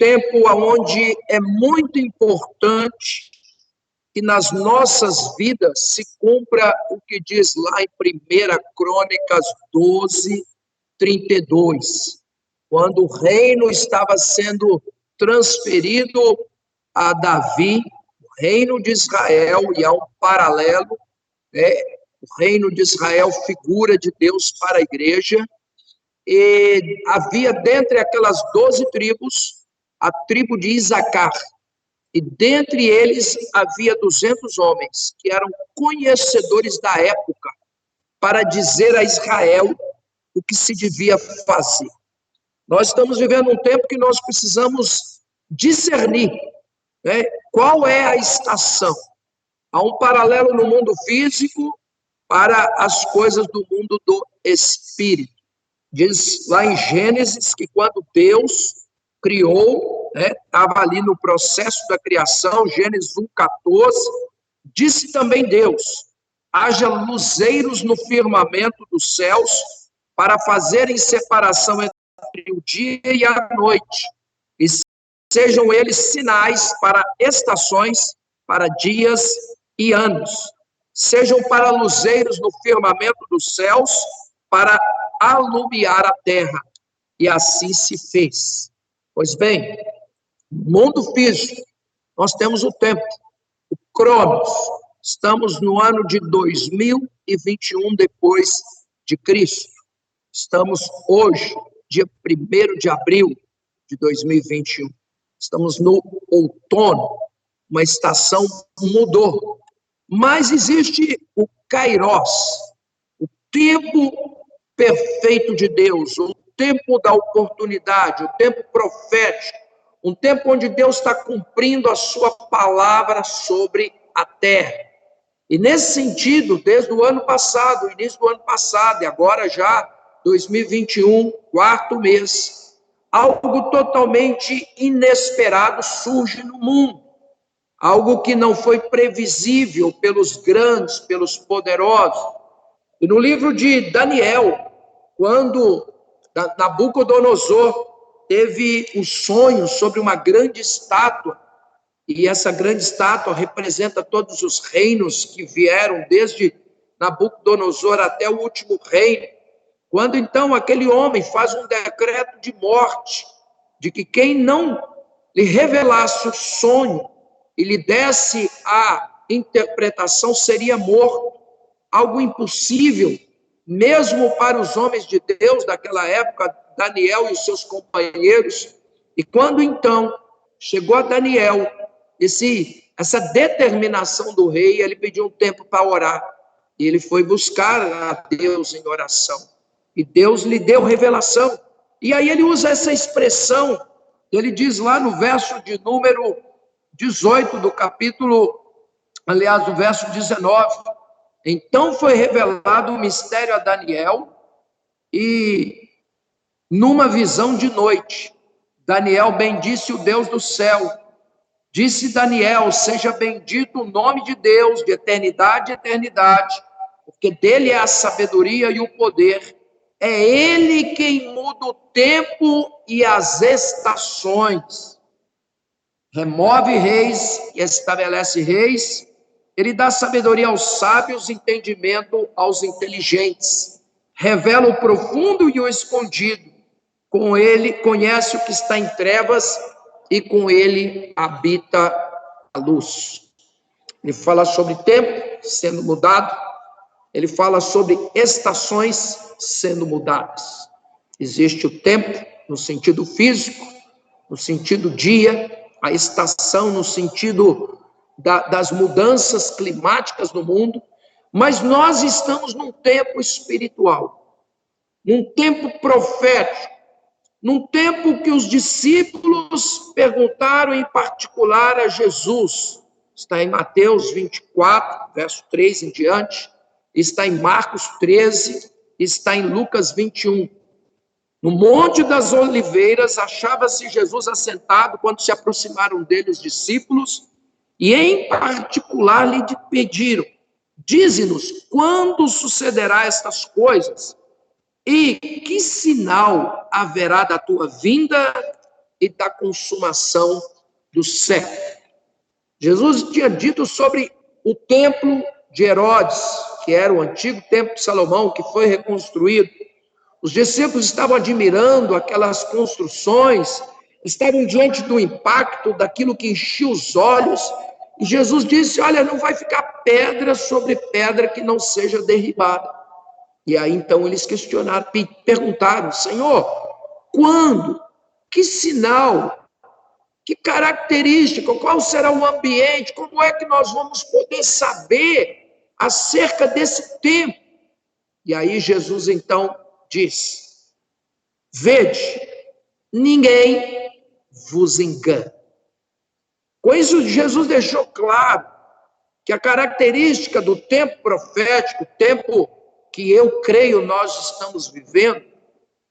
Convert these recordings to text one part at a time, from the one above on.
tempo onde é muito importante que nas nossas vidas se cumpra o que diz lá em 1 Crônicas 12, 32, quando o reino estava sendo transferido a Davi, o reino de Israel, e há um paralelo, né? O reino de Israel, figura de Deus para a igreja, e havia dentre aquelas 12 tribos, a tribo de Isacar, e dentre eles havia 200 homens, que eram conhecedores da época, para dizer a Israel o que se devia fazer. Nós estamos vivendo um tempo que nós precisamos discernir, né, qual é a estação. Há um paralelo no mundo físico para as coisas do mundo do espírito. Diz lá em Gênesis que quando Deus criou, estava ali no processo da criação, Gênesis 1:14, disse também Deus: haja luzeiros no firmamento dos céus para fazerem separação entre o dia e a noite, e sejam eles sinais para estações, para dias e anos. Sejam para luzeiros no firmamento dos céus, para alumiar a terra. E assim se fez. Pois bem, no mundo físico, nós temos o tempo, o Cronos. Estamos no ano de 2021 depois de Cristo. Estamos hoje, dia 1º de abril de 2021. Estamos no outono, uma estação mudou. Mas existe o Kairos, o tempo perfeito de Deus, o tempo da oportunidade, o tempo profético, um tempo onde Deus está cumprindo a sua palavra sobre a terra. E nesse sentido, desde o ano passado, o início do ano passado, e agora já 2021, 4º mês, algo totalmente inesperado surge no mundo. Algo que não foi previsível pelos grandes, pelos poderosos. E no livro de Daniel, quando Nabucodonosor teve o sonho sobre uma grande estátua, e essa grande estátua representa todos os reinos que vieram desde Nabucodonosor até o último reino, quando então aquele homem faz um decreto de morte, de que quem não lhe revelasse o sonho e lhe desse a interpretação seria morto, algo impossível, mesmo para os homens de Deus daquela época, Daniel e os seus companheiros. E quando então chegou a Daniel essa determinação do rei, ele pediu um tempo para orar, e ele foi buscar a Deus em oração, e Deus lhe deu revelação. E aí ele usa essa expressão, ele diz lá no verso de número 18 do capítulo, aliás, do verso 19, então foi revelado o mistério a Daniel, e numa visão de noite, Daniel bendisse o Deus do céu. Disse Daniel: seja bendito o nome de Deus, de eternidade a eternidade, porque dele é a sabedoria e o poder. É ele quem muda o tempo e as estações. Remove reis e estabelece reis. Ele dá sabedoria aos sábios, entendimento aos inteligentes. Revela o profundo e o escondido. Com ele conhece o que está em trevas, e com ele habita a luz. Ele fala sobre tempo sendo mudado, ele fala sobre estações sendo mudadas. Existe o tempo no sentido físico, no sentido dia, a estação no sentido das mudanças climáticas no mundo, mas nós estamos num tempo espiritual, num tempo profético, num tempo que os discípulos perguntaram em particular a Jesus. Está em Mateus 24, verso 3 em diante, está em Marcos 13, está em Lucas 21. No Monte das Oliveiras, achava-se Jesus assentado quando se aproximaram dele os discípulos, e em particular lhe pediram: dize-nos, quando sucederá estas coisas? E que sinal haverá da tua vinda e da consumação do século. Jesus tinha dito sobre o templo de Herodes, que era o antigo templo de Salomão, que foi reconstruído. Os discípulos estavam admirando aquelas construções, estavam diante do impacto daquilo que enchia os olhos, e Jesus disse: olha, não vai ficar pedra sobre pedra que não seja derribada. E aí então eles questionaram, perguntaram: Senhor, quando? Que sinal? Que característica? Qual será o ambiente? Como é que nós vamos poder saber acerca desse tempo? E aí Jesus então diz: vede, ninguém vos engana. Com isso, Jesus deixou claro que a característica do tempo profético, o tempo que eu creio nós estamos vivendo,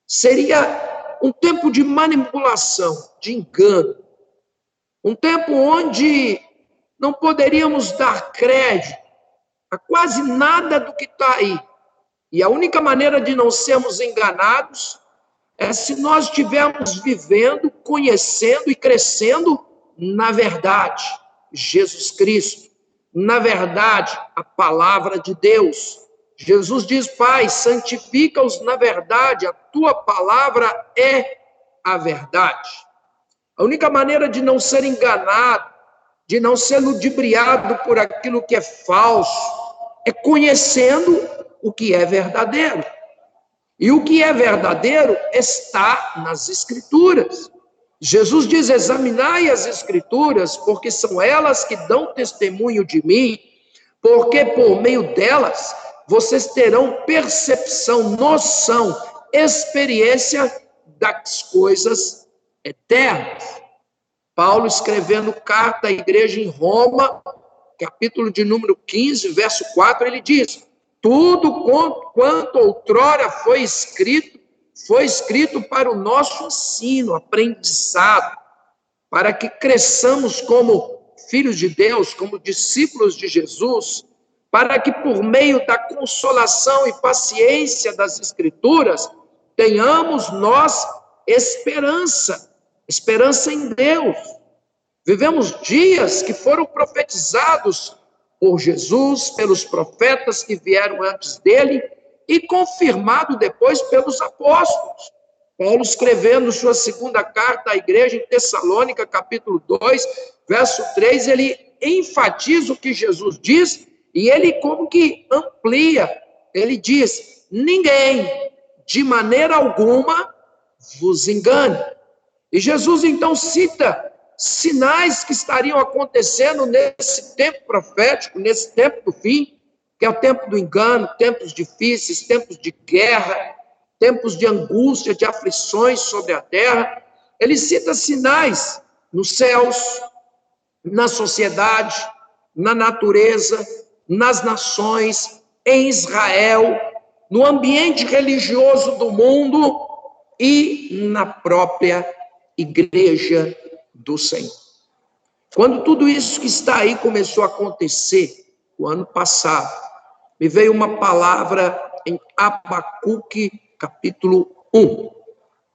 seria um tempo de manipulação, de engano. Um tempo onde não poderíamos dar crédito a quase nada do que está aí. E a única maneira de não sermos enganados é se nós estivermos vivendo, conhecendo e crescendo na verdade, Jesus Cristo. Na verdade, a palavra de Deus. Jesus diz: Pai, santifica-os na verdade, a tua palavra é a verdade. A única maneira de não ser enganado, de não ser ludibriado por aquilo que é falso, é conhecendo o que é verdadeiro. E o que é verdadeiro está nas Escrituras. Jesus diz: examinai as Escrituras, porque são elas que dão testemunho de mim, porque por meio delas vocês terão percepção, noção, experiência das coisas eternas. Paulo, escrevendo carta à igreja em Roma, capítulo de número 15, verso 4, ele diz: tudo quanto outrora foi escrito para o nosso ensino, aprendizado, para que cresçamos como filhos de Deus, como discípulos de Jesus, para que por meio da consolação e paciência das Escrituras, tenhamos nós esperança em Deus. Vivemos dias que foram profetizados por Jesus, pelos profetas que vieram antes dele e confirmado depois pelos apóstolos. Paulo, escrevendo sua segunda carta à igreja em Tessalônica, capítulo 2, verso 3, ele enfatiza o que Jesus diz e ele como que amplia. Ele diz: ninguém, de maneira alguma, vos engane. E Jesus então cita sinais que estariam acontecendo nesse tempo profético, nesse tempo do fim, que é o tempo do engano, tempos difíceis, tempos de guerra, tempos de angústia, de aflições sobre a terra. Ele cita sinais nos céus, na sociedade, na natureza, nas nações, em Israel, no ambiente religioso do mundo e na própria igreja do Senhor. Quando tudo isso que está aí começou a acontecer, o ano passado, me veio uma palavra em Abacuque, capítulo 1.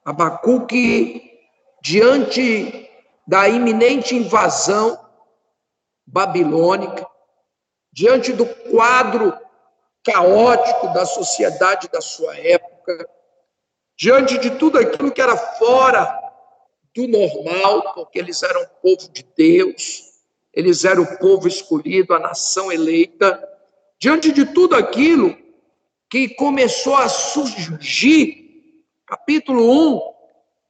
Abacuque, diante da iminente invasão babilônica, diante do quadro caótico da sociedade da sua época, diante de tudo aquilo que era fora do normal, porque eles eram o povo de Deus, eles eram o povo escolhido, a nação eleita, diante de tudo aquilo que começou a surgir, capítulo 1,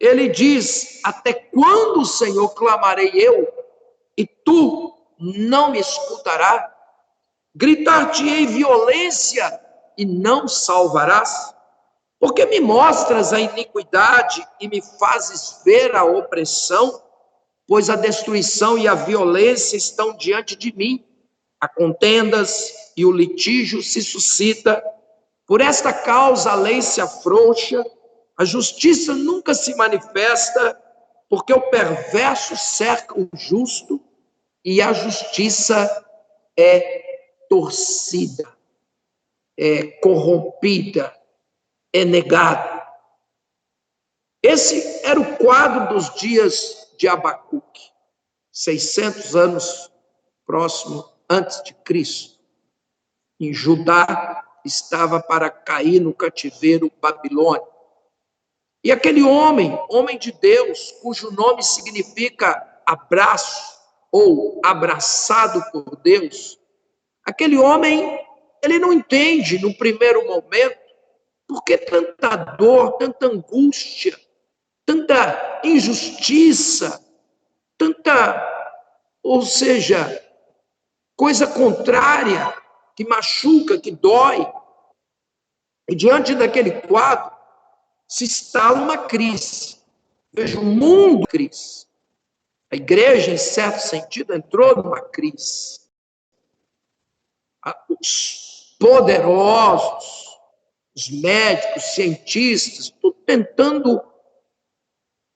ele diz: até quando, Senhor, clamarei eu, e tu não me escutarás? Gritar-te-ei violência, e não salvarás? Porque me mostras a iniquidade e me fazes ver a opressão? Pois a destruição e a violência estão diante de mim, há contendas e o litígio se suscita. Por esta causa a lei se afrouxa, a justiça nunca se manifesta, porque o perverso cerca o justo e a justiça é torcida, é corrompida, é negado. Esse era o quadro dos dias de Abacuque, 600 anos próximo antes de Cristo, em Judá estava para cair no cativeiro babilônico. E aquele homem de Deus, cujo nome significa abraço ou abraçado por Deus, aquele homem, ele não entende no primeiro momento por que tanta dor, tanta angústia, tanta injustiça, ou seja, coisa contrária, que machuca, que dói. E diante daquele quadro, se instala uma crise. Veja, o mundo em crise. A igreja, em certo sentido, entrou numa crise. Os poderosos, os médicos, cientistas, tudo tentando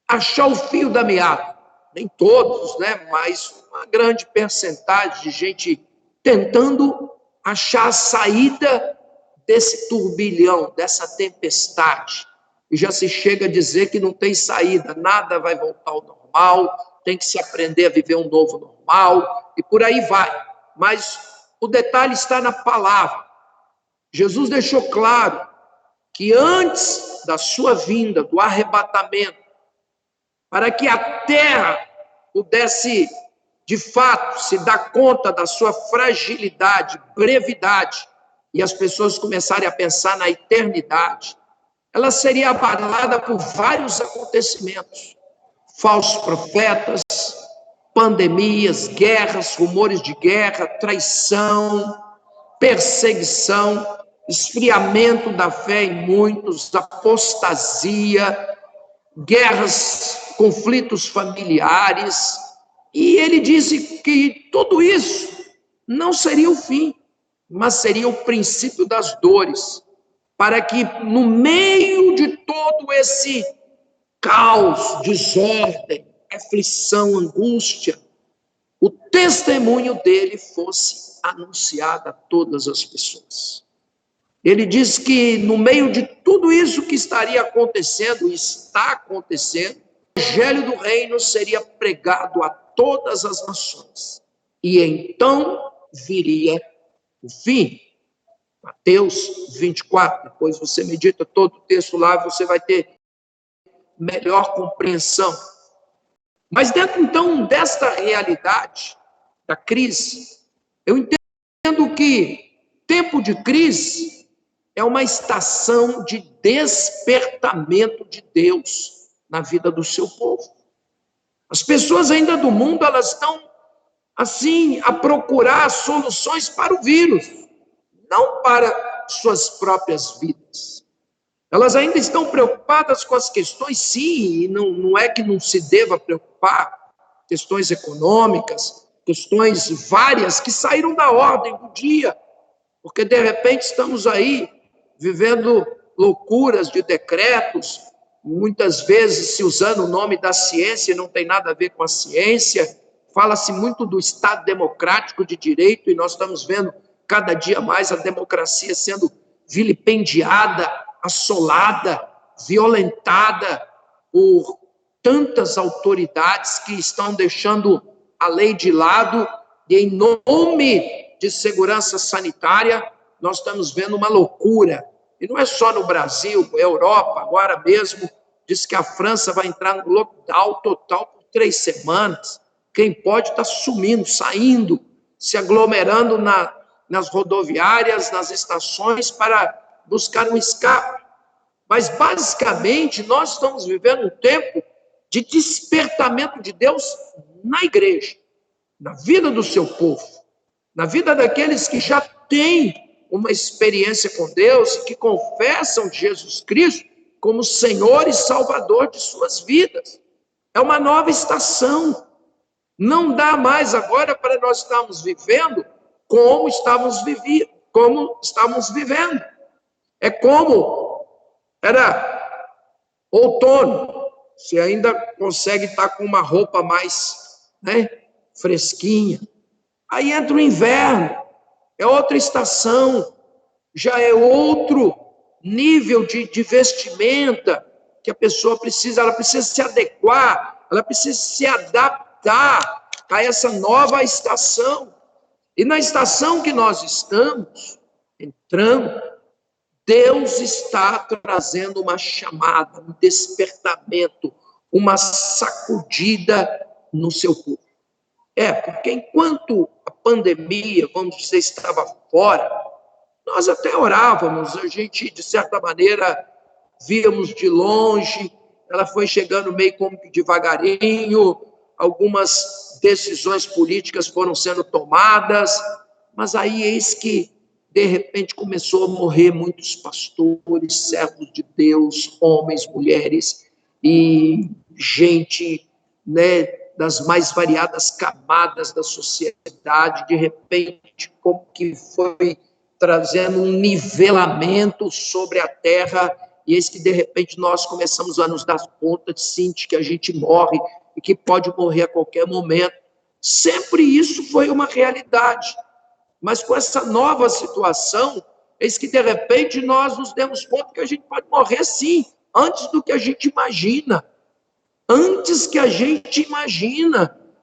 achar o fio da meada. Nem todos, né? Mas uma grande percentagem de gente tentando achar a saída desse turbilhão, dessa tempestade. E já se chega a dizer que não tem saída, nada vai voltar ao normal, tem que se aprender a viver um novo normal, e por aí vai. Mas o detalhe está na palavra. Jesus deixou claro que antes da sua vinda, do arrebatamento, para que a terra pudesse, de fato, se dar conta da sua fragilidade, brevidade, e as pessoas começarem a pensar na eternidade, ela seria abalada por vários acontecimentos, falsos profetas, pandemias, guerras, rumores de guerra, traição, perseguição, esfriamento da fé em muitos, apostasia, guerras, conflitos familiares, e ele disse que tudo isso não seria o fim, mas seria o princípio das dores, para que no meio de todo esse caos, desordem, aflição, angústia, o testemunho dele fosse anunciado a todas as pessoas. Ele diz que no meio de tudo isso que estaria acontecendo, e está acontecendo, o evangelho do reino seria pregado a todas as nações. E então viria o fim. Mateus 24, depois você medita todo o texto lá, você vai ter melhor compreensão. Mas dentro, então, desta realidade da crise, eu entendo que tempo de crise é uma estação de despertamento de Deus na vida do seu povo. As pessoas ainda do mundo, elas estão, assim, a procurar soluções para o vírus, não para suas próprias vidas. Elas ainda estão preocupadas com as questões, sim, e não é que não se deva preocupar, questões econômicas, questões várias que saíram da ordem do dia, porque de repente estamos aí vivendo loucuras de decretos, muitas vezes se usando o nome da ciência, não tem nada a ver com a ciência, fala-se muito do Estado democrático de direito, e nós estamos vendo cada dia mais a democracia sendo vilipendiada, assolada, violentada por tantas autoridades que estão deixando a lei de lado, e em nome de segurança sanitária, nós estamos vendo uma loucura. E não é só no Brasil, a Europa, agora mesmo, diz que a França vai entrar no lockdown total por 3 semanas. Quem pode está sumindo, saindo, se aglomerando nas rodoviárias, nas estações, para buscar um escape. Mas, basicamente, nós estamos vivendo um tempo de despertamento de Deus na igreja, na vida do seu povo, na vida daqueles que já têm uma experiência com Deus, que confessam Jesus Cristo como Senhor e Salvador de suas vidas. É uma nova estação. Não dá mais agora para nós estarmos vivendo como estávamos vivendo. É como era outono, você ainda consegue estar com uma roupa mais, né, fresquinha. Aí entra o inverno, é outra estação, já é outro nível de vestimenta, que a pessoa precisa, ela precisa se adequar, ela precisa se adaptar a essa nova estação. E na estação que nós estamos entrando, Deus está trazendo uma chamada, um despertamento, uma sacudida no seu povo. Porque enquanto a pandemia, vamos dizer, estava fora, nós até orávamos, a gente, de certa maneira, víamos de longe, ela foi chegando meio como que devagarinho, algumas decisões políticas foram sendo tomadas, mas aí eis que, de repente, começou a morrer muitos pastores, servos de Deus, homens, mulheres, e gente, né, das mais variadas camadas da sociedade, de repente, como que foi trazendo um nivelamento sobre a terra, e eis que, de repente, nós começamos a nos dar conta, sim, de que a gente morre, e que pode morrer a qualquer momento. Sempre isso foi uma realidade, mas com essa nova situação, eis que, de repente, nós nos demos conta que a gente pode morrer, sim, antes do que a gente imagina,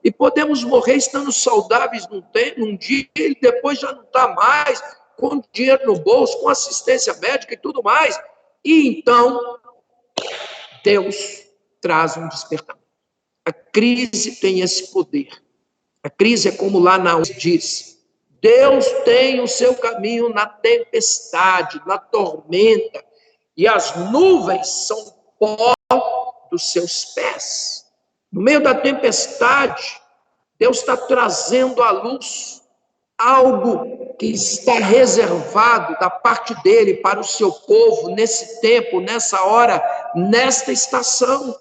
e podemos morrer estando saudáveis num dia, e depois já não está mais, com dinheiro no bolso, com assistência médica e tudo mais. E então, Deus traz um despertamento. A crise tem esse poder. A crise é como lá na diz, Deus tem o seu caminho na tempestade, na tormenta, e as nuvens são pó dos seus pés. No meio da tempestade, Deus está trazendo à luz algo que está reservado da parte dele para o seu povo nesse tempo, nessa hora, nesta estação.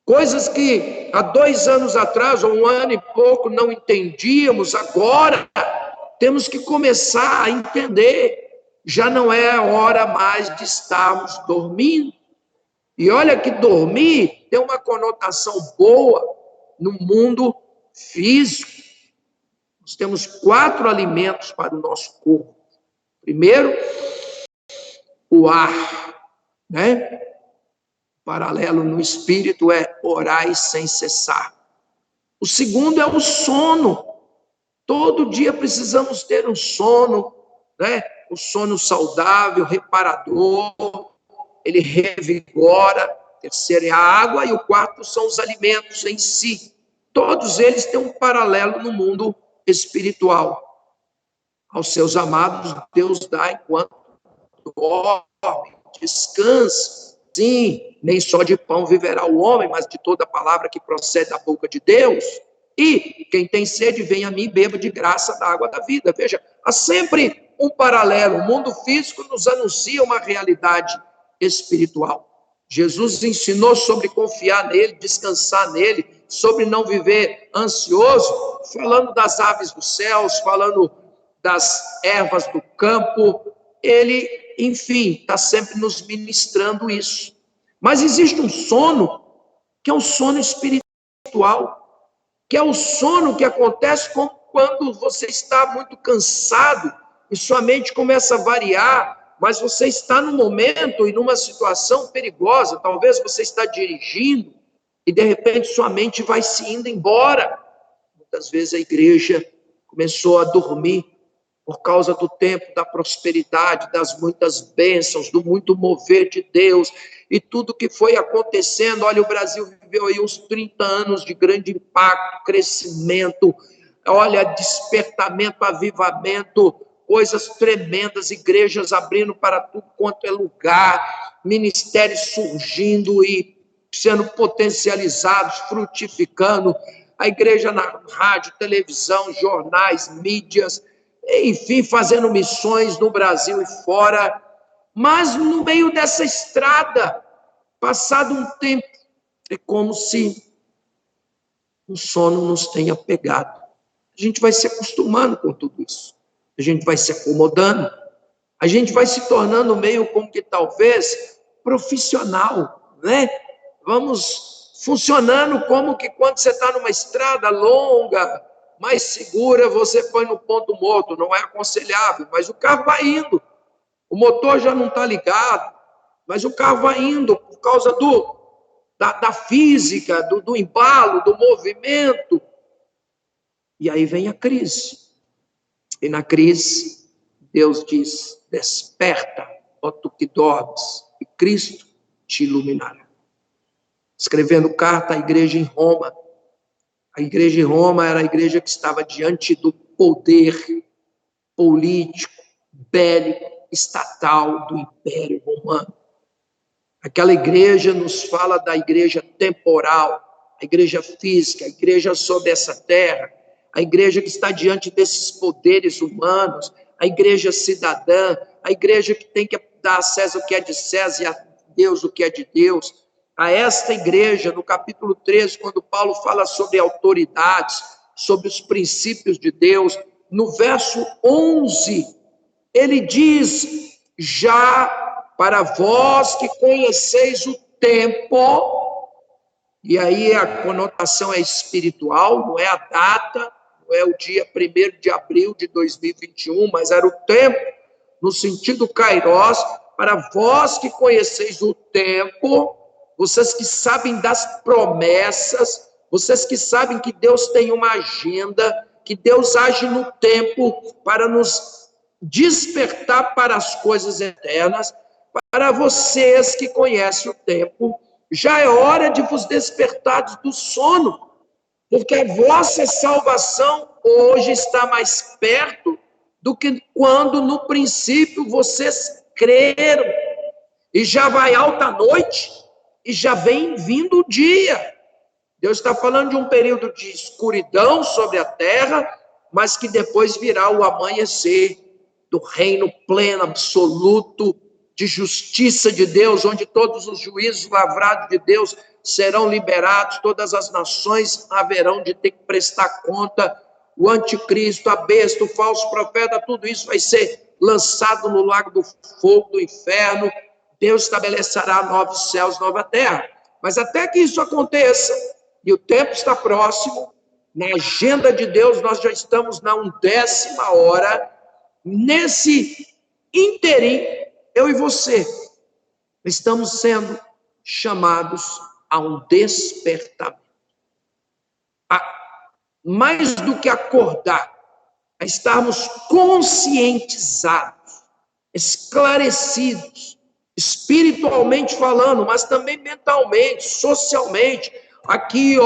Coisas que há 2 anos atrás, ou 1 ano e pouco, não entendíamos, agora temos que começar a entender. Já não é a hora mais de estarmos dormindo. E olha que dormir tem uma conotação boa no mundo físico. Nós temos 4 alimentos para o nosso corpo. Primeiro, o ar, né? Paralelo no espírito é orai sem cessar. O segundo é o sono. Todo dia precisamos ter um sono, né? O sono saudável, reparador, ele revigora. O terceiro é a água e o quarto são os alimentos em si. Todos eles têm um paralelo no mundo espiritual. Aos seus amados, Deus dá enquanto dorme, descansa. Sim, nem só de pão viverá o homem, mas de toda palavra que procede da boca de Deus. E quem tem sede, venha a mim e beba de graça da água da vida. Veja, há sempre um paralelo. O mundo físico nos anuncia uma realidade espiritual. Jesus ensinou sobre confiar nele, descansar nele, sobre não viver ansioso, falando das aves dos céus, falando das ervas do campo. Ele, enfim, está sempre nos ministrando isso. Mas existe um sono que é um sono espiritual, que é o sono que acontece quando você está muito cansado e sua mente começa a variar, mas você está num momento e numa situação perigosa, talvez você está dirigindo e de repente sua mente vai se indo embora. Muitas vezes a igreja começou a dormir por causa do tempo da prosperidade, das muitas bênçãos, do muito mover de Deus e tudo que foi acontecendo. Olha, o Brasil viveu aí uns 30 anos de grande impacto, crescimento, olha, despertamento, avivamento, coisas tremendas, igrejas abrindo para tudo quanto é lugar, ministérios surgindo e sendo potencializados, frutificando, a igreja na rádio, televisão, jornais, mídias, enfim, fazendo missões no Brasil e fora. Mas no meio dessa estrada, passado um tempo, é como se o sono nos tenha pegado. A gente vai se acostumando com tudo isso. A gente vai se acomodando. A gente vai se tornando meio como que talvez profissional, né? Vamos funcionando como que quando você está numa estrada longa, mais segura, você põe no ponto morto. Não é aconselhável, mas o carro vai indo. O motor já não está ligado, mas o carro vai indo por causa da física, do embalo, do movimento. E aí vem a crise. E na crise, Deus diz: desperta, ó tu que dormes, e Cristo te iluminará. Escrevendo carta à igreja em Roma. A igreja em Roma era a igreja que estava diante do poder político, bélico, estatal do Império Romano. Aquela igreja nos fala da igreja temporal, a igreja física, a igreja sobre essa terra, a igreja que está diante desses poderes humanos, a igreja cidadã, a igreja que tem que dar a César o que é de César e a Deus o que é de Deus. A esta igreja, no capítulo 13, quando Paulo fala sobre autoridades, sobre os princípios de Deus, no verso 11, ele diz: já para vós que conheceis o tempo, e aí a conotação é espiritual, não é a data, não é o dia 1º de abril de 2021, mas era o tempo, no sentido kairós, para vós que conheceis o tempo, vocês que sabem das promessas, vocês que sabem que Deus tem uma agenda, que Deus age no tempo para nos despertar para as coisas eternas. Para vocês que conhecem o tempo, já é hora de vos despertar do sono, porque a vossa salvação hoje está mais perto do que quando no princípio vocês creram. E já vai alta a noite e já vem vindo o dia. Deus está falando de um período de escuridão sobre a terra, mas que depois virá o amanhecer do reino pleno, absoluto, de justiça de Deus, onde todos os juízos lavrados de Deus serão liberados, todas as nações haverão de ter que prestar conta, o anticristo, a besta, o falso profeta, tudo isso vai ser lançado no lago do fogo do inferno. Deus estabelecerá novos céus, nova terra. Mas até que isso aconteça, e o tempo está próximo, na agenda de Deus nós já estamos na 10ª hora, nesse interim, eu e você estamos sendo chamados a um despertamento. Mais do que acordar, a estarmos conscientizados, esclarecidos, espiritualmente falando, mas também mentalmente, socialmente, aqui,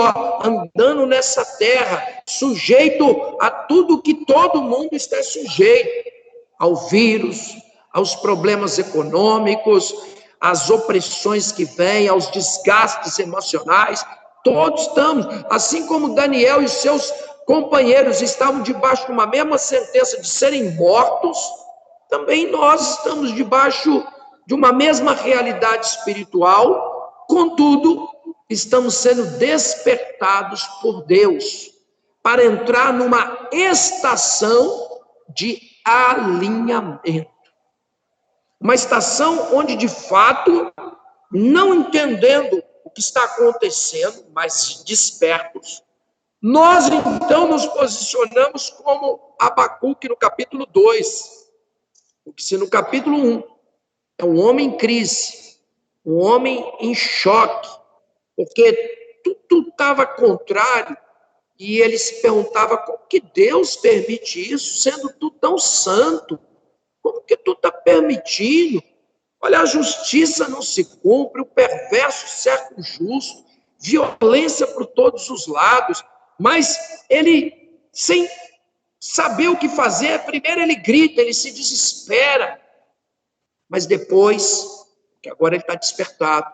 andando nessa terra, sujeito a tudo que todo mundo está sujeito, ao vírus, aos problemas econômicos, às opressões que vêm, aos desgastes emocionais. Todos estamos, assim como Daniel e seus companheiros estavam debaixo de uma mesma sentença de serem mortos, também nós estamos debaixo de uma mesma realidade espiritual, contudo, estamos sendo despertados por Deus para entrar numa estação de alinhamento. Uma estação onde, de fato, não entendendo o que está acontecendo, mas despertos, nós, então, nos posicionamos como Abacuque no capítulo 2. Porque se no capítulo 1 é um homem em crise, um homem em choque, porque tudo estava contrário, e ele se perguntava como que Deus permite isso, sendo tu tão santo? Como que tu está permitindo? Olha, a justiça não se cumpre, o perverso cerca o justo, violência por todos os lados, mas ele, sem saber o que fazer, primeiro ele grita, ele se desespera, mas depois, que agora ele está despertado,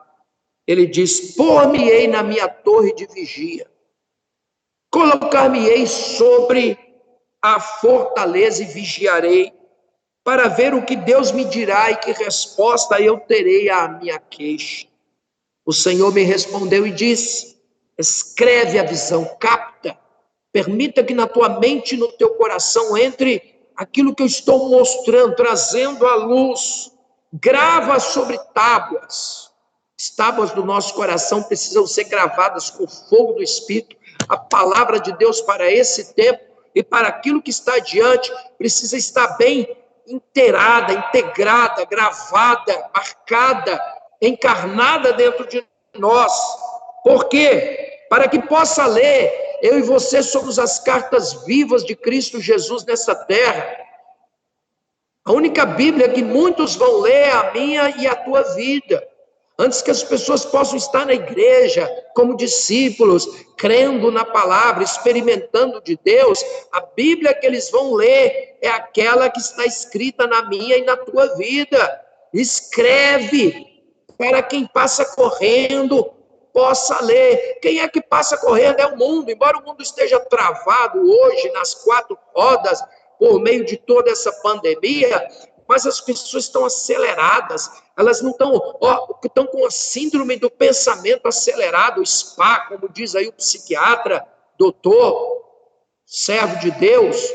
ele diz: pôr-me-ei na minha torre de vigia, colocar-me-ei sobre a fortaleza e vigiarei, para ver o que Deus me dirá e que resposta eu terei à minha queixa. O Senhor me respondeu e disse: escreve a visão, capta, permita que na tua mente e no teu coração entre aquilo que eu estou mostrando, trazendo à luz, grava sobre tábuas. As tábuas do nosso coração precisam ser gravadas com o fogo do Espírito. A palavra de Deus para esse tempo e para aquilo que está adiante precisa estar bem inteirada, integrada, gravada, marcada encarnada dentro de nós. Por quê? Para que possa ler, eu e você somos as cartas vivas de Cristo Jesus nessa terra. A única Bíblia que muitos vão ler é a minha e a tua vida. Antes que as pessoas possam estar na igreja como discípulos, crendo na palavra, experimentando de Deus, a Bíblia que eles vão ler é aquela que está escrita na minha e na tua vida. Escreve para quem passa correndo possa ler. Quem é que passa correndo é o mundo. Embora o mundo esteja travado hoje nas quatro rodas por meio de toda essa pandemia, mas as pessoas estão aceleradas, elas não estão com a síndrome do pensamento acelerado, o SPA, como diz aí o psiquiatra, doutor, servo de Deus.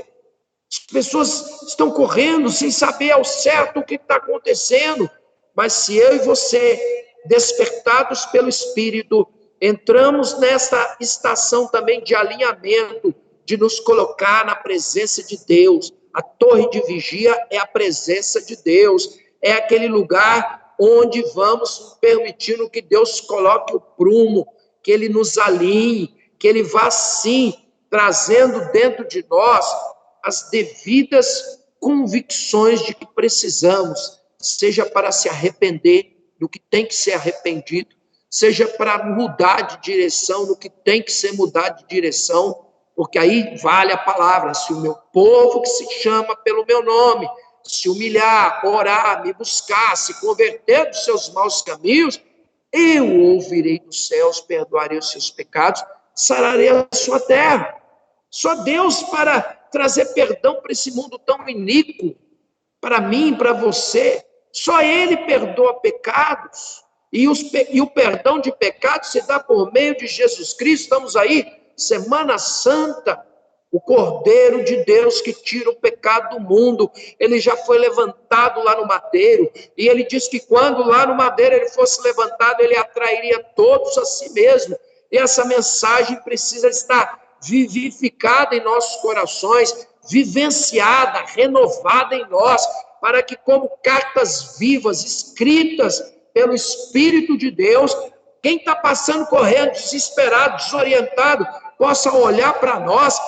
As pessoas estão correndo sem saber ao certo o que está acontecendo, mas se eu e você, despertados pelo Espírito, entramos nesta estação também de alinhamento, de nos colocar na presença de Deus. A torre de vigia é a presença de Deus, é aquele lugar onde vamos permitindo que Deus coloque o prumo, que Ele nos alinhe, que Ele vá sim trazendo dentro de nós as devidas convicções de que precisamos, seja para se arrepender do que tem que ser arrependido, seja para mudar de direção no que tem que ser mudado de direção, porque aí vale a palavra: se o meu povo que se chama pelo meu nome se humilhar, orar, me buscar, se converter dos seus maus caminhos, eu ouvirei dos céus, perdoarei os seus pecados, sararei a sua terra. Só Deus para trazer perdão para esse mundo tão iníquo, para mim, para você. Só Ele perdoa pecados. E o perdão de pecados se dá por meio de Jesus Cristo. Estamos aí, Semana Santa, o Cordeiro de Deus que tira o pecado do mundo. Ele já foi levantado lá no madeiro, e ele diz que quando lá no madeiro ele fosse levantado, ele atrairia todos a si mesmo. E essa mensagem precisa estar vivificada em nossos corações, vivenciada, renovada em nós, para que, como cartas vivas, escritas pelo Espírito de Deus, quem está passando correndo, desesperado, desorientado, possa olhar para nós,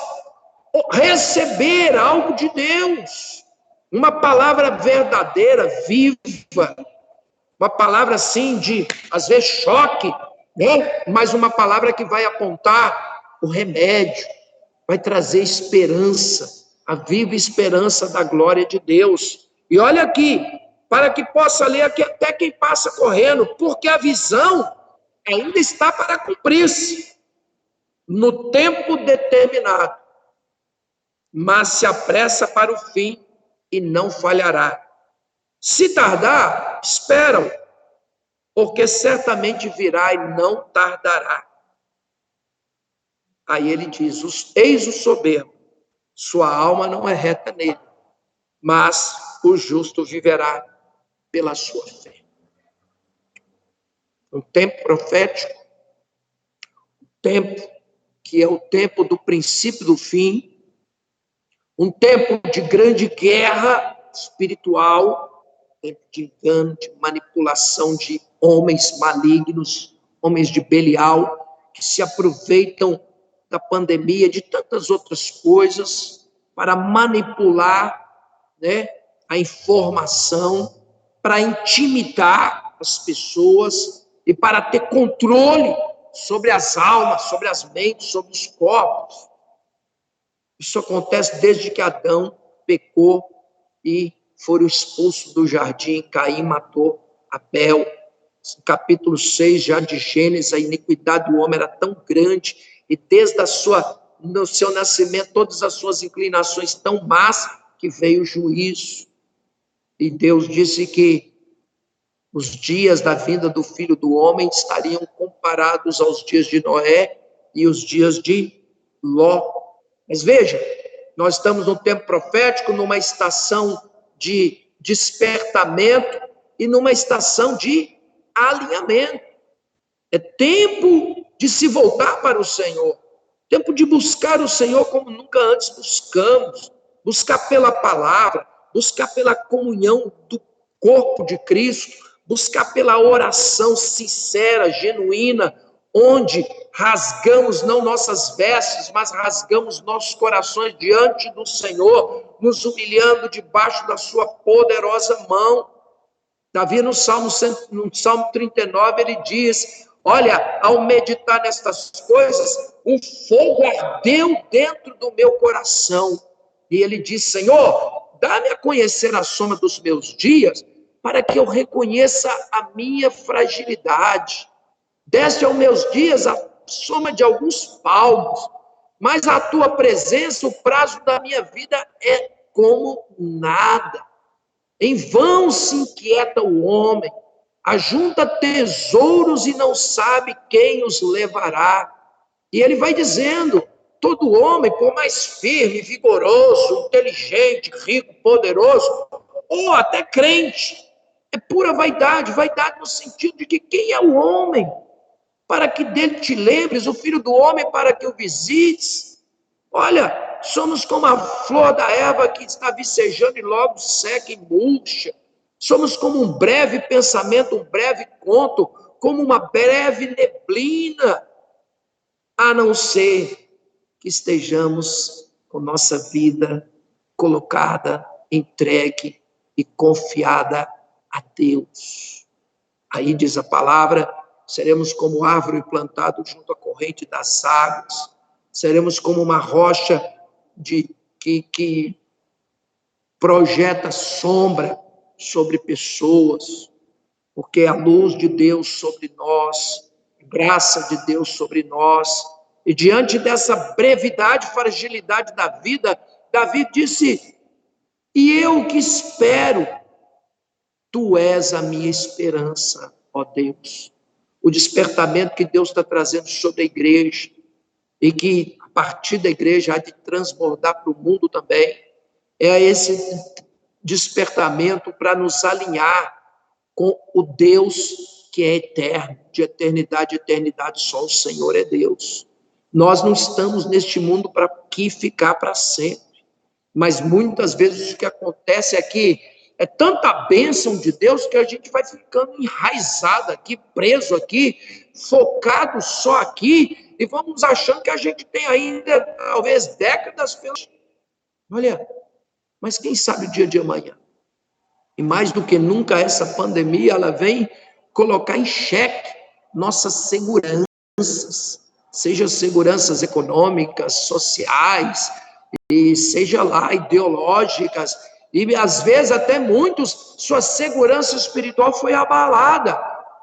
receber algo de Deus, uma palavra verdadeira, viva, uma palavra assim de, às vezes, choque, né? Mas uma palavra que vai apontar o remédio, vai trazer esperança, a viva esperança da glória de Deus. E olha aqui, para que possa ler aqui até quem passa correndo, porque a visão ainda está para cumprir-se no tempo determinado, mas se apressa para o fim e não falhará. Se tardar, espera-o, porque certamente virá e não tardará. Aí ele diz: eis o soberbo, sua alma não é reta nele, mas o justo viverá pela sua fé. Um tempo profético, um tempo que é o tempo do princípio do fim, um tempo de grande guerra espiritual, tempo de engano, de manipulação de homens malignos, homens de Belial, que se aproveitam da pandemia, de tantas outras coisas, para manipular, né, a informação, para intimidar as pessoas e para ter controle sobre as almas, sobre as mentes, sobre os corpos. Isso acontece desde que Adão pecou e foram expulsos do jardim. Caim matou Abel. No capítulo 6 já de Gênesis, a iniquidade do homem era tão grande, e desde no seu nascimento, todas as suas inclinações tão más, que veio o juízo. E Deus disse que os dias da vinda do Filho do Homem estariam comparados aos dias de Noé e os dias de Ló. Mas veja, nós estamos num tempo profético, numa estação de despertamento e numa estação de alinhamento. É tempo de se voltar para o Senhor, tempo de buscar o Senhor como nunca antes buscamos, buscar pela palavra, buscar pela comunhão do corpo de Cristo, buscar pela oração sincera, genuína, onde rasgamos não nossas vestes, mas rasgamos nossos corações diante do Senhor, nos humilhando debaixo da sua poderosa mão. Davi, no Salmo 39, ele diz: olha, ao meditar nestas coisas, um fogo ardeu dentro do meu coração. E ele diz: Senhor, dá-me a conhecer a soma dos meus dias, para que eu reconheça a minha fragilidade. Deste aos meus dias a soma de alguns palmos, mas a tua presença, o prazo da minha vida é como nada. Em vão se inquieta o homem, ajunta tesouros e não sabe quem os levará. E ele vai dizendo: todo homem, por mais firme, vigoroso, inteligente, rico, poderoso, ou até crente, é pura vaidade, vaidade no sentido de que quem é o homem para que dele te lembres, o filho do homem para que o visites? Olha, somos como a flor da erva que está vicejando e logo seca e murcha. Somos como um breve pensamento, um breve conto, como uma breve neblina, a não ser que estejamos com nossa vida colocada, entregue e confiada a Deus. Aí diz a palavra: seremos como árvore plantada junto à corrente das águas, seremos como uma rocha que projeta sombra sobre pessoas, porque a luz de Deus sobre nós, graça de Deus sobre nós. E diante dessa brevidade, fragilidade da vida, Davi disse: e eu que espero, tu és a minha esperança, ó Deus. O despertamento que Deus está trazendo sobre a igreja, e que a partir da igreja há de transbordar para o mundo também, é esse despertamento para nos alinhar com o Deus que é eterno, de eternidade a eternidade, só o Senhor é Deus. Nós não estamos neste mundo para aqui ficar para sempre, mas muitas vezes o que acontece é que é tanta bênção de Deus que a gente vai ficando enraizado aqui, preso aqui, focado só aqui, e vamos achando que a gente tem ainda, talvez, décadas pelas... Olha, mas quem sabe o dia de amanhã? E mais do que nunca, essa pandemia, ela vem colocar em xeque nossas seguranças, seja seguranças econômicas, sociais, e seja lá ideológicas, e às vezes até muitos, sua segurança espiritual foi abalada,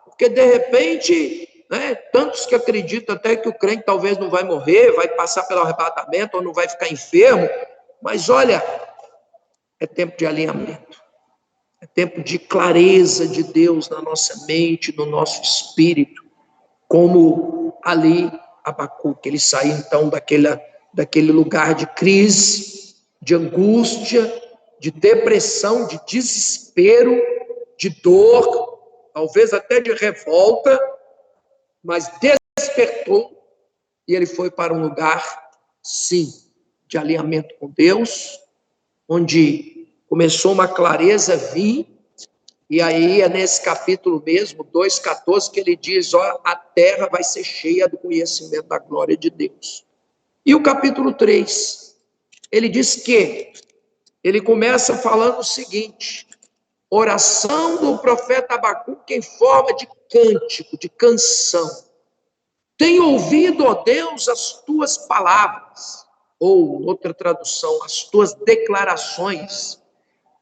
porque de repente, né, tantos que acreditam até que o crente talvez não vai morrer, vai passar pelo arrebatamento, ou não vai ficar enfermo, mas olha, é tempo de alinhamento, é tempo de clareza de Deus na nossa mente, no nosso espírito, como ali Abacuque, ele saiu então daquele lugar de crise, de angústia, de depressão, de desespero, de dor, talvez até de revolta, mas despertou e ele foi para um lugar, sim, de alinhamento com Deus, onde começou uma clareza a vir, e aí é nesse capítulo mesmo, 2,14, que ele diz, ó, a terra vai ser cheia do conhecimento da glória de Deus. E o capítulo 3, ele diz que, ele começa falando o seguinte: oração do profeta Abacuque em forma de cântico, de canção. Tenho ouvido, ó Deus, as tuas palavras, ou, outra tradução, as tuas declarações,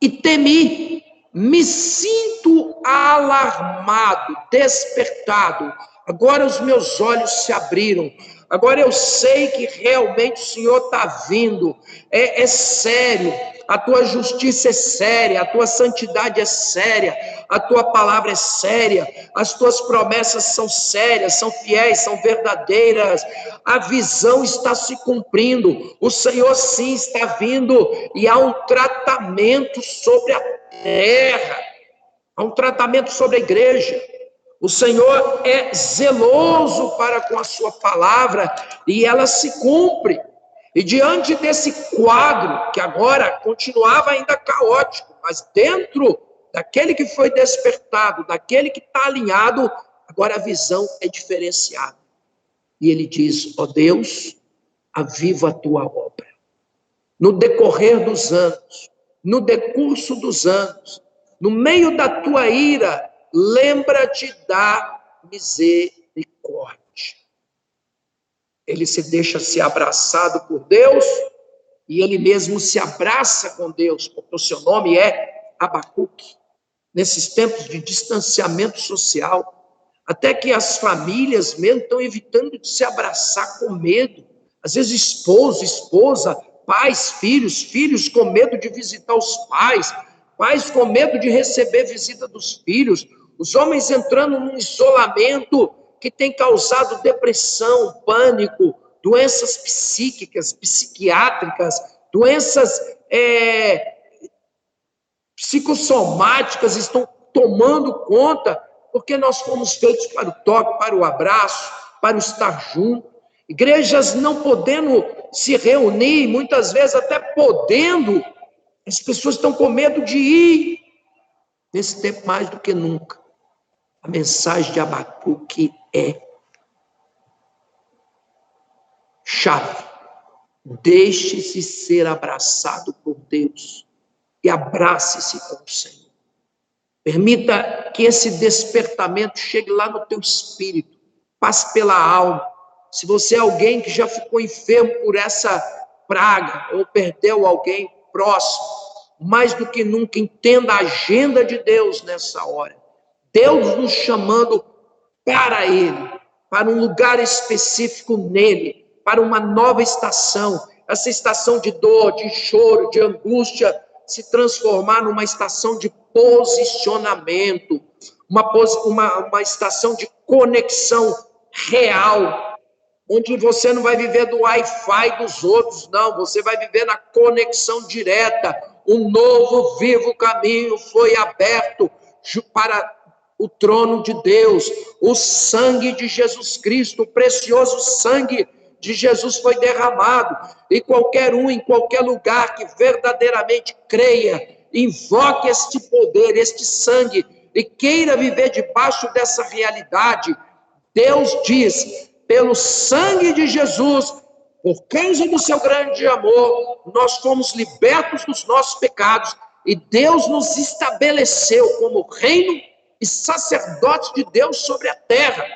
e temi, me sinto alarmado, despertado. Agora os meus olhos se abriram. Agora eu sei que realmente o Senhor está vindo. É sério. A tua justiça é séria, a tua santidade é séria, a tua palavra é séria, as tuas promessas são sérias, são fiéis, são verdadeiras, a visão está se cumprindo, o Senhor sim está vindo, e há um tratamento sobre a terra, há um tratamento sobre a igreja. O Senhor é zeloso para com a sua palavra, e ela se cumpre. E diante desse quadro, que agora continuava ainda caótico, mas dentro daquele que foi despertado, daquele que está alinhado, agora a visão é diferenciada. E ele diz: ó Deus, aviva a tua obra. No decorrer dos anos, no decurso dos anos, no meio da tua ira, lembra-te da misericórdia. Ele se deixa ser abraçado por Deus e ele mesmo se abraça com Deus, porque o seu nome é Abacuque. Nesses tempos de distanciamento social, até que as famílias mesmo estão evitando de se abraçar com medo. Às vezes esposo, esposa, pais, filhos com medo de visitar os pais, pais com medo de receber visita dos filhos, os homens entrando num isolamento que tem causado depressão, pânico, doenças psíquicas, psiquiátricas, doenças psicossomáticas estão tomando conta, porque nós fomos feitos para o toque, para o abraço, para o estar junto. Igrejas não podendo se reunir, muitas vezes até podendo, as pessoas estão com medo de ir. Nesse tempo, mais do que nunca, a mensagem de Abacuque é chave. Deixe-se ser abraçado por Deus e abrace-se com o Senhor. Permita que esse despertamento chegue lá no teu espírito, passe pela alma. Se você é alguém que já ficou enfermo por essa praga, ou perdeu alguém próximo, mais do que nunca, entenda a agenda de Deus nessa hora. Deus nos chamando para Ele, para um lugar específico nele, para uma nova estação. Essa estação de dor, de choro, de angústia, se transformar numa estação de posicionamento, uma estação de conexão real, onde você não vai viver do Wi-Fi dos outros, não, você vai viver na conexão direta. Um novo, vivo caminho foi aberto para o trono de Deus. O sangue de Jesus Cristo, o precioso sangue de Jesus foi derramado, e qualquer um, em qualquer lugar que verdadeiramente creia, invoque este poder, este sangue, e queira viver debaixo dessa realidade, Deus diz: pelo sangue de Jesus, por causa do seu grande amor, nós fomos libertos dos nossos pecados, e Deus nos estabeleceu como reino e sacerdotes de Deus sobre a terra,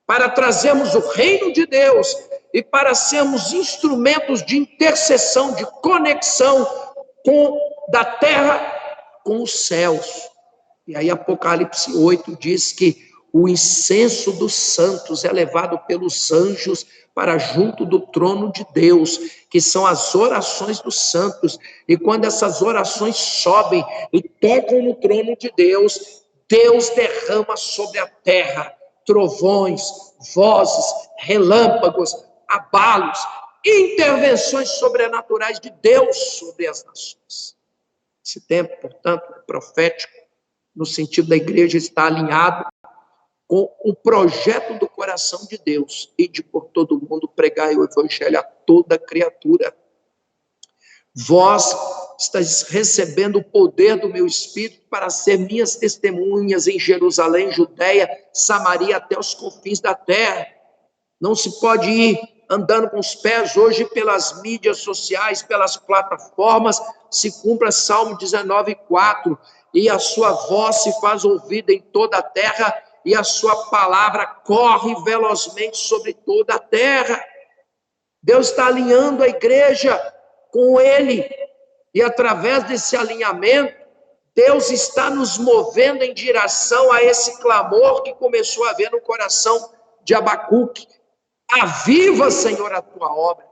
para trazermos o reino de Deus e para sermos instrumentos de intercessão, de conexão da terra com os céus. E aí Apocalipse 8 diz que o incenso dos santos é levado pelos anjos para junto do trono de Deus, que são as orações dos santos. E quando essas orações sobem e tocam no trono de Deus, Deus derrama sobre a terra trovões, vozes, relâmpagos, abalos, intervenções sobrenaturais de Deus sobre as nações. Esse tempo, portanto, é profético, no sentido da igreja estar alinhado com o projeto do coração de Deus, e de por todo mundo pregar o evangelho a toda criatura. Vós estáis recebendo o poder do meu Espírito para ser minhas testemunhas em Jerusalém, Judeia, Samaria, até os confins da terra. Não se pode ir andando com os pés hoje pelas mídias sociais, pelas plataformas. Se cumpra Salmo 19:4, e a sua voz se faz ouvida em toda a terra, e a sua palavra corre velozmente sobre toda a terra. Deus está alinhando a igreja com Ele, e através desse alinhamento, Deus está nos movendo em direção a esse clamor que começou a haver no coração de Abacuque. Aviva, Senhor, a tua obra,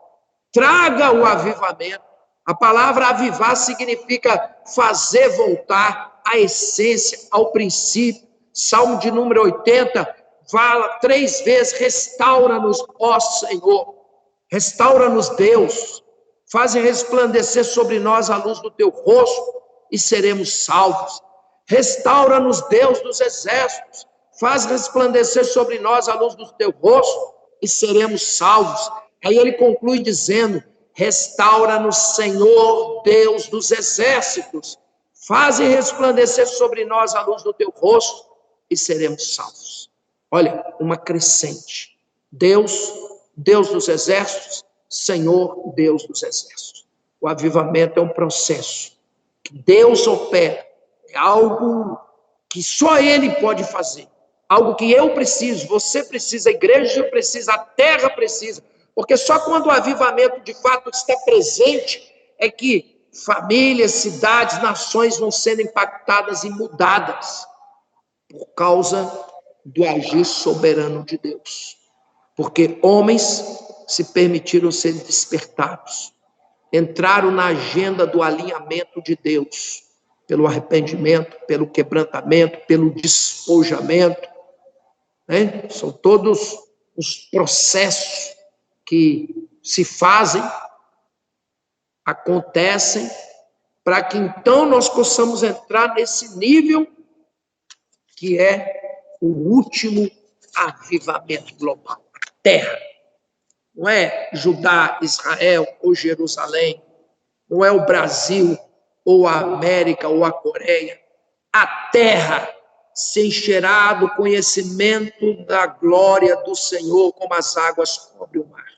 traga o avivamento. A palavra avivar significa fazer voltar à essência, ao princípio. Salmo de número 80 fala 3 vezes: restaura-nos, ó Senhor, restaura-nos, Deus, faze resplandecer sobre nós a luz do teu rosto e seremos salvos. Restaura-nos, Deus dos exércitos, faz resplandecer sobre nós a luz do teu rosto e seremos salvos. Aí ele conclui dizendo: restaura-nos, Senhor, Deus dos exércitos, Faze resplandecer sobre nós a luz do teu rosto e seremos salvos. Olha, uma crescente. Deus, Deus dos exércitos, Senhor, Deus dos exércitos. O avivamento é um processo que Deus opera, é algo que só Ele pode fazer, algo que eu preciso, você precisa, a igreja precisa, a terra precisa, porque só quando o avivamento de fato está presente é que famílias, cidades, nações vão sendo impactadas e mudadas por causa do agir soberano de Deus. Porque homens se permitiram ser despertados, entraram na agenda do alinhamento de Deus, pelo arrependimento, pelo quebrantamento, pelo despojamento, né? São todos os processos que se fazem, acontecem, para que então nós possamos entrar nesse nível que é o último avivamento global, a terra. Não é Judá, Israel ou Jerusalém, não é o Brasil ou a América ou a Coreia. A terra se encherá do conhecimento da glória do Senhor, como as águas cobrem o mar.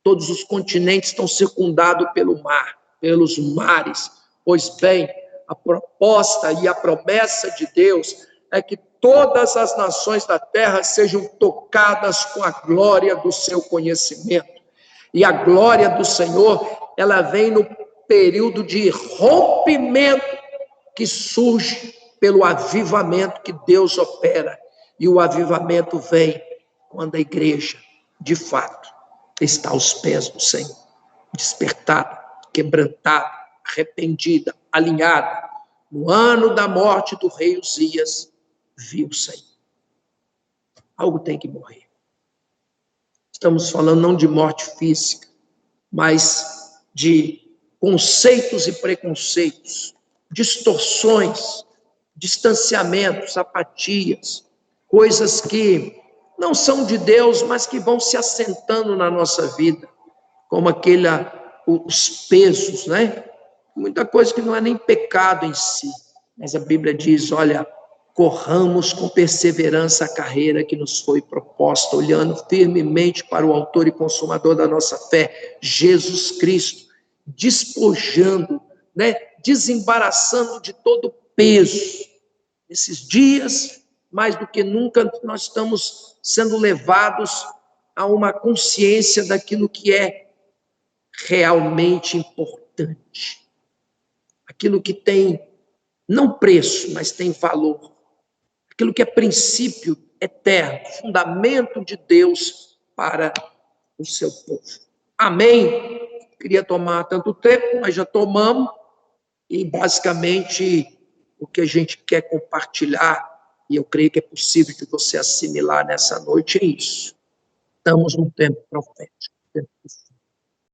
Todos os continentes estão circundados pelo mar, pelos mares. Pois bem, a proposta e a promessa de Deus é que todas as nações da terra sejam tocadas com a glória do seu conhecimento. E a glória do Senhor, ela vem no período de rompimento que surge pelo avivamento que Deus opera. E o avivamento vem quando a igreja, de fato, está aos pés do Senhor, despertada, quebrantada, arrependida, alinhada. No ano da morte do rei Uzias, viu o Senhor. Algo tem que morrer. Estamos falando não de morte física, mas de conceitos e preconceitos, distorções, distanciamentos, apatias, coisas que não são de Deus, mas que vão se assentando na nossa vida, como os pesos, né? Muita coisa que não é nem pecado em si, mas a Bíblia diz, olha, corramos com perseverança a carreira que nos foi proposta, olhando firmemente para o autor e consumador da nossa fé, Jesus Cristo, despojando, né, desembaraçando de todo peso. Esses dias, mais do que nunca, nós estamos sendo levados a uma consciência daquilo que é realmente importante, aquilo que tem não preço, mas tem valor, aquilo que é princípio eterno, fundamento de Deus para o seu povo. Amém? Queria tomar tanto tempo, mas já tomamos, e basicamente o que a gente quer compartilhar, e eu creio que é possível de você assimilar nessa noite, é isso. Estamos num tempo profético, tempo